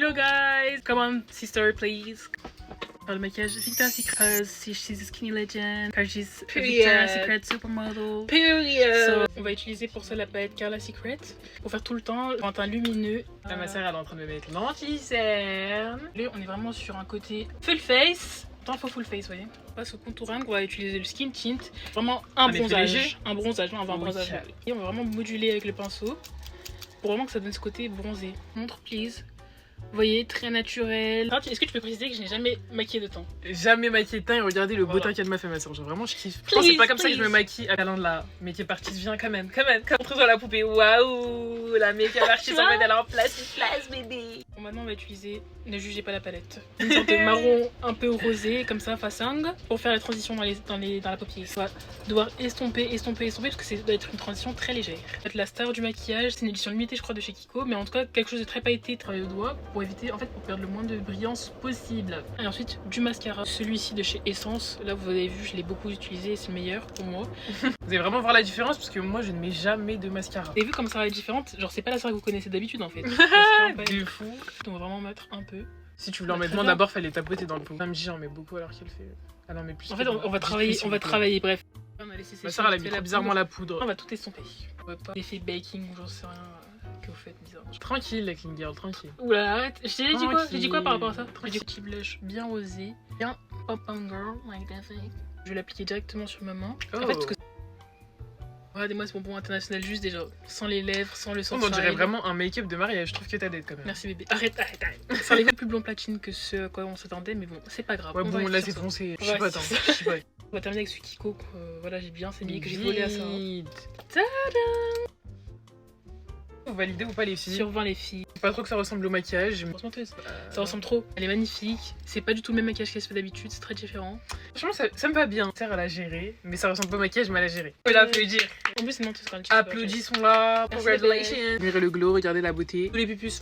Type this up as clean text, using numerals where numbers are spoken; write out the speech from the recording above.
Hello guys, come on sister please. Le maquillage Victoria's Secret, she's a skinny legend, she's Victoria's Secret supermodel. So, on va utiliser pour ça la palette Carla Secret pour faire tout le temps un teint lumineux. Là, ma sœur elle est en train de me mettre l'anti-cerne. Là, on est vraiment sur un côté full face. Tant faut full face, vous voyez. On passe au contouring, on va utiliser le skin tint. Vraiment un bronzage. Un bronzage, non, on va un bronzage. Et on va vraiment moduler avec le pinceau pour vraiment que ça donne ce côté bronzé. Montre, please. Vous voyez, très naturel. Est-ce que tu peux préciser que je n'ai jamais maquillé de teint? Jamais maquillé de teint et regardez le beau teint qu'elle m'a fait, ma soeur. Genre vraiment, je kiffe. Je pense que c'est pas comme ça que je me maquille à talent de la make-up artist. Viens quand même. Montre-toi la poupée. Waouh, la make-up artist en mode elle est en place, bébé. Bon, maintenant on va utiliser, ne jugez pas la palette, une sorte de marron un peu rosé, comme ça, façang, pour faire la transition dans la paupière. On va devoir estomper, parce que ça doit être une transition très légère. La star du maquillage, c'est une édition limitée, je crois, de chez Kiko, mais en tout cas, quelque chose de très pailleté, travaillé au doigt, pour éviter, en fait, pour perdre le moins de brillance possible. Et ensuite, du mascara, celui-ci de chez Essence. Là, vous avez vu, je l'ai beaucoup utilisé, c'est le meilleur pour moi. Vous allez vraiment voir la différence, parce que moi, je ne mets jamais de mascara. Vous avez vu comme ça est différente? Genre, c'est pas la star que vous connaissez d'habitude, en fait. De fou. On va vraiment mettre un peu. Si tu voulais en mettre moins, d'abord fallait tapoter dans le pot. Même j'en mets beaucoup alors qu'elle fait. Elle en met plus. En fait, on va travailler, bref. On a laissé sécher. Ma soeur, elle a mis trop bizarrement la poudre. On va tout estomper. On va pas l'effet baking ou j'en sais rien que vous faites bizarre. Tranquille, la clean girl, tranquille. Oula, arrête. J'ai dit quoi? J'ai dit quoi par rapport à ça? Tranquille. J'ai dit petit blush bien osé, bien pop on girl, like that thing. Je vais l'appliquer directement sur ma main. Oh. En fait, parce que regardez-moi ce bonbon international juste déjà, sans les lèvres, sans le sunshine. On dirait vraiment un make-up de mariage, je trouve que t'as d'être quand même. Merci bébé. Arrête. Sans les plus blond platine que ce à quoi on s'attendait, mais bon, c'est pas grave. Ouais, bon, là c'est foncé. Je sais pas, attends. On va terminer avec ce Kiko. Voilà, j'ai bien saigné, que j'ai volé à ça. Tadam! Vous validez ou pas les filles? Sur 20 les filles. Pas trop que ça ressemble au maquillage. Franchement, ça ressemble trop. Elle est magnifique. C'est pas du tout le même maquillage qu'elle se fait d'habitude, c'est très différent. Franchement, ça me va bien. Sarah elle a géré, mais ça ressemble pas au maquillage, mais elle a géré. On peut l'applaudir. En plus, c'est non, tu seras Applaudissons-la. Merci, Congratulations. Mirez le glow, regardez la beauté. tous les pupus.